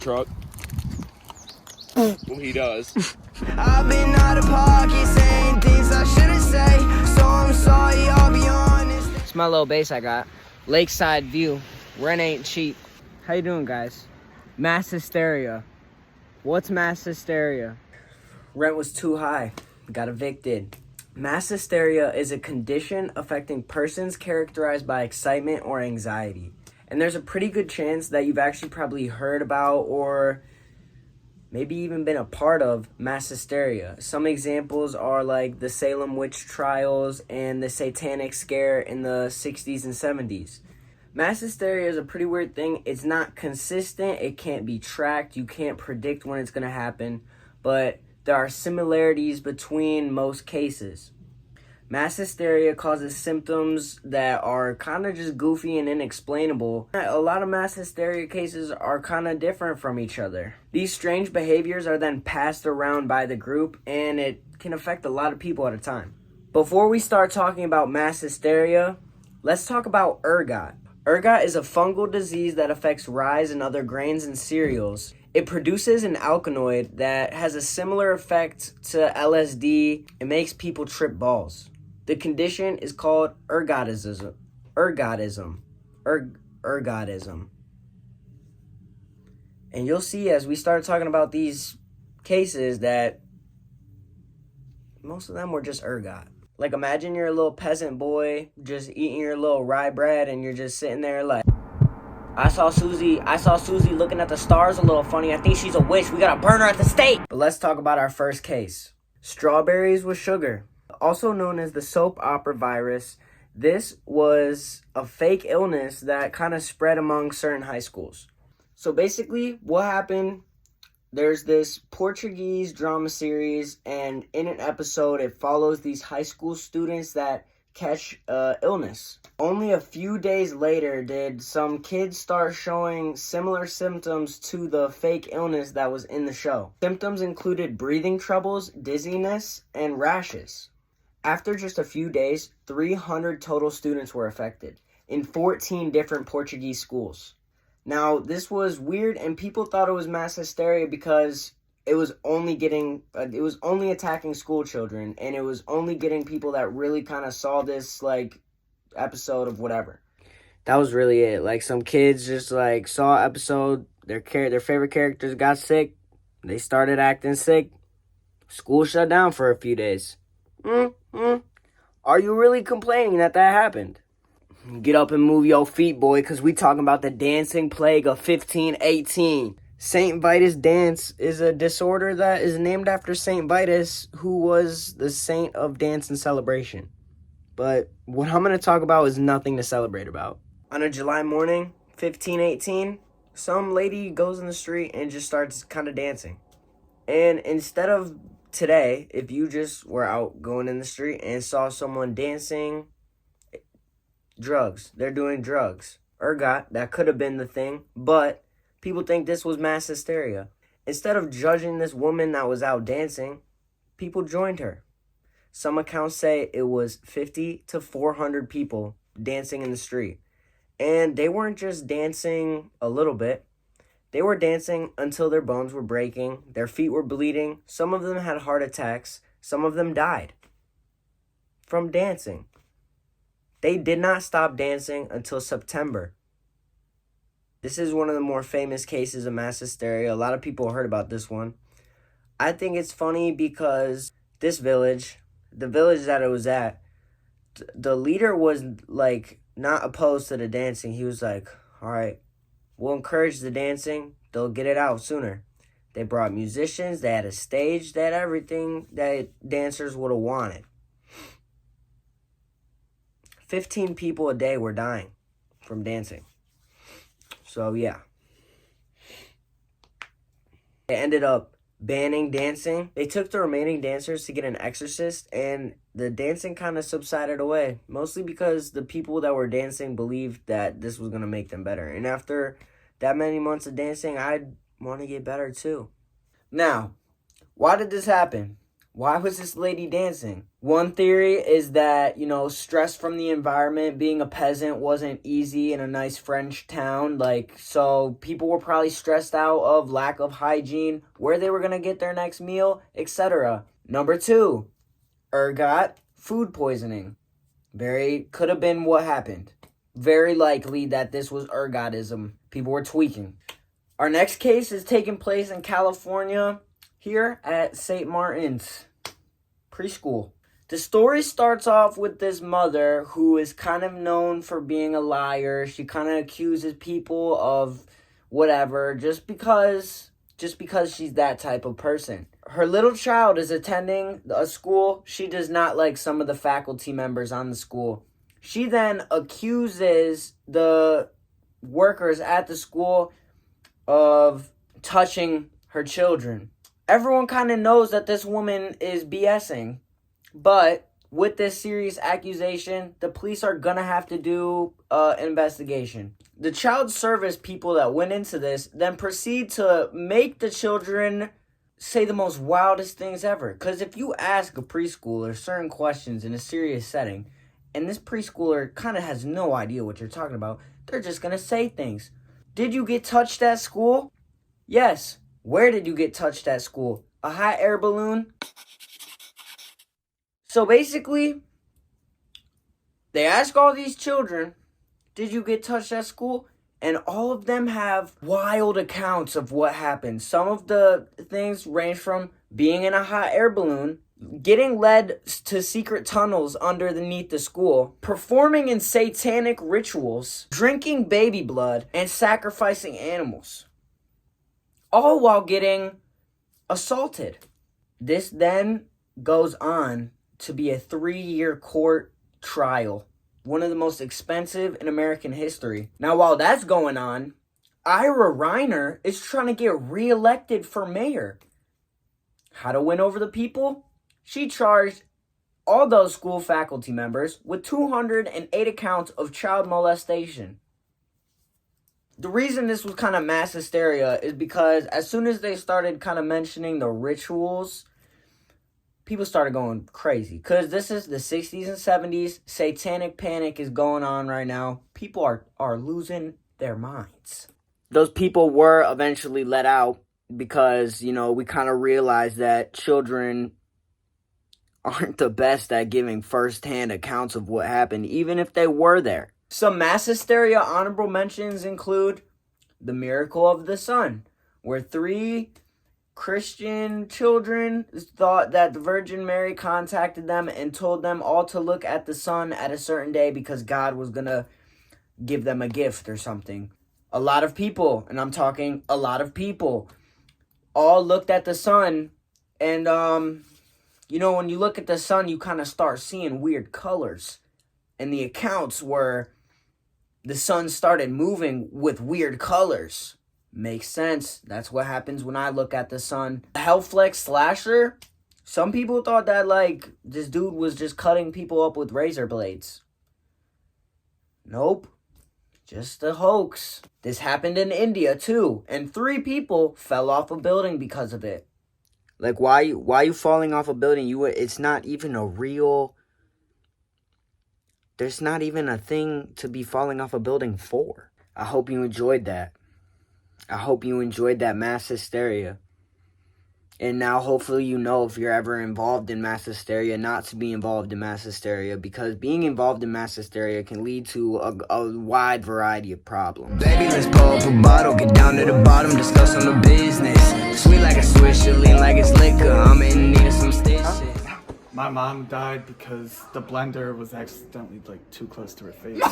Truck. Well, he does. I've been out of pocket saying things I shouldn't say, so I'm sorry, I'll be honest. It's my little base I got. Lakeside view. Rent ain't cheap. How you doing, guys? Mass hysteria. What's mass hysteria? Rent was too high. Got evicted. Mass hysteria is a condition affecting persons characterized by excitement or anxiety. And there's a pretty good chance that you've actually probably heard about or maybe even been a part of mass hysteria. Some examples are like the Salem witch trials and the satanic scare in the 60s and 70s. Mass hysteria is a pretty weird thing. It's not consistent. It can't be tracked. You can't predict when it's going to happen. But there are similarities between most cases. Mass hysteria causes symptoms that are kind of just goofy and inexplainable. A lot of mass hysteria cases are kind of different from each other. These strange behaviors are then passed around by the group, and it can affect a lot of people at a time. Before we start talking about mass hysteria, let's talk about ergot. Ergot is a fungal disease that affects rye and other grains and cereals. It produces an alkaloid that has a similar effect to LSD. It makes people trip balls. The condition is called ergotism. And you'll see as we start talking about these cases that most of them were just ergot. Like, imagine you're a little peasant boy just eating your little rye bread and you're just sitting there like, I saw Susie looking at the stars a little funny. I think she's a witch. We gotta burn her at the stake. But let's talk about our first case. Strawberries with sugar. Also known as the soap opera virus, this was a fake illness that kind of spread among certain high schools. So basically, what happened, there's this Portuguese drama series, and in an episode, it follows these high school students that catch illness. Only a few days later did some kids start showing similar symptoms to the fake illness that was in the show. Symptoms included breathing troubles, dizziness, and rashes. After just a few days, 300 total students were affected in 14 different Portuguese schools. Now, this was weird, and people thought it was mass hysteria because it was only attacking school children, and it was only getting people that really kind of saw this, like, episode of whatever. That was really it. Like, some kids just, like, saw an episode, their favorite characters got sick, they started acting sick, school shut down for a few days. Are you really complaining that happened? Get up and move your feet, boy, because we talking about the dancing plague of 1518. St. Vitus dance is a disorder that is named after St. Vitus, who was the saint of dance and celebration. But what I'm going to talk about is nothing to celebrate about. On a July morning, 1518, some lady goes in the street and just starts kind of dancing. And instead of today, if you just were out going in the street and saw someone dancing, drugs, they're doing drugs. Ergot, that could have been the thing, but people think this was mass hysteria. Instead of judging this woman that was out dancing, people joined her. Some accounts say it was 50 to 400 people dancing in the street. And they weren't just dancing a little bit. They were dancing until their bones were breaking, their feet were bleeding, some of them had heart attacks, some of them died from dancing. They did not stop dancing until September. This is one of the more famous cases of mass hysteria. A lot of people heard about this one. I think it's funny because this village, the village that it was at, the leader was like not opposed to the dancing. He was like, all right, we'll encourage the dancing. They'll get it out sooner. They brought musicians. They had a stage. They had everything that dancers would have wanted. 15 people a day were dying from dancing. So, yeah. They ended up banning dancing. They took the remaining dancers to get an exorcist, and the dancing kind of subsided away. Mostly because the people that were dancing believed that this was going to make them better. And after that many months of dancing, I'd want to get better too. Now, why did this happen? Why was this lady dancing? One theory is that, you know, stress from the environment, being a peasant wasn't easy in a nice French town. Like, so people were probably stressed out of lack of hygiene, where they were going to get their next meal, etc. Number 2, ergot, food poisoning. Could have been what happened. Very likely that this was ergotism. People were tweaking. Our next case is taking place in California, here at St. Martin's preschool. The story starts off with this mother who is kind of known for being a liar. She kind of accuses people of whatever just because she's that type of person. Her little child is attending a school. She does not like some of the faculty members on the school. She then accuses the workers at the school of touching her children. Everyone kind of knows that this woman is BSing, but with this serious accusation, the police are gonna have to do an investigation. The child service people that went into this then proceed to make the children say the most wildest things ever. Because if you ask a preschooler certain questions in a serious setting, and this preschooler kind of has no idea what you're talking about, they're just gonna say things. Did you get touched at school? Yes. Where did you get touched at school? A hot air balloon? So basically, they ask all these children, did you get touched at school? And all of them have wild accounts of what happened. Some of the things range from being in a hot air balloon, getting led to secret tunnels underneath the school, performing in satanic rituals, drinking baby blood, and sacrificing animals. All while getting assaulted. This then goes on to be a 3-year court trial. One of the most expensive in American history. Now, while that's going on, Ira Reiner is trying to get reelected for mayor. How to win over the people? She charged all those school faculty members with 208 accounts of child molestation. The reason this was kind of mass hysteria is because as soon as they started kind of mentioning the rituals, people started going crazy. Because this is the 60s and 70s. Satanic panic is going on right now. People are losing their minds. Those people were eventually let out because, you know, we kind of realized that children aren't the best at giving first-hand accounts of what happened, even if they were there. Some mass hysteria honorable mentions include the miracle of the sun, where 3 Christian children thought that the Virgin Mary contacted them and told them all to look at the sun at a certain day because God was going to give them a gift or something. A lot of people, and I'm talking a lot of people, all looked at the sun and, you know, when you look at the sun, you kind of start seeing weird colors. And the accounts were the sun started moving with weird colors. Makes sense. That's what happens when I look at the sun. Hellflex Slasher. Some people thought that, like, this dude was just cutting people up with razor blades. Nope. Just a hoax. This happened in India, too. And 3 people fell off a building because of it. Like, why you falling off a building? It's not even a real... There's not even a thing to be falling off a building for. I hope you enjoyed that. I hope you enjoyed that mass hysteria. And now hopefully you know if you're ever involved in mass hysteria, not to be involved in mass hysteria. Because being involved in mass hysteria can lead to a wide variety of problems. Baby, let's pull up a bottle, get down to the bottom, discuss on the business. Sweet like a swisher, lean like it's liquor. I'm in need of some stitches. My mom died because the blender was accidentally like too close to her face.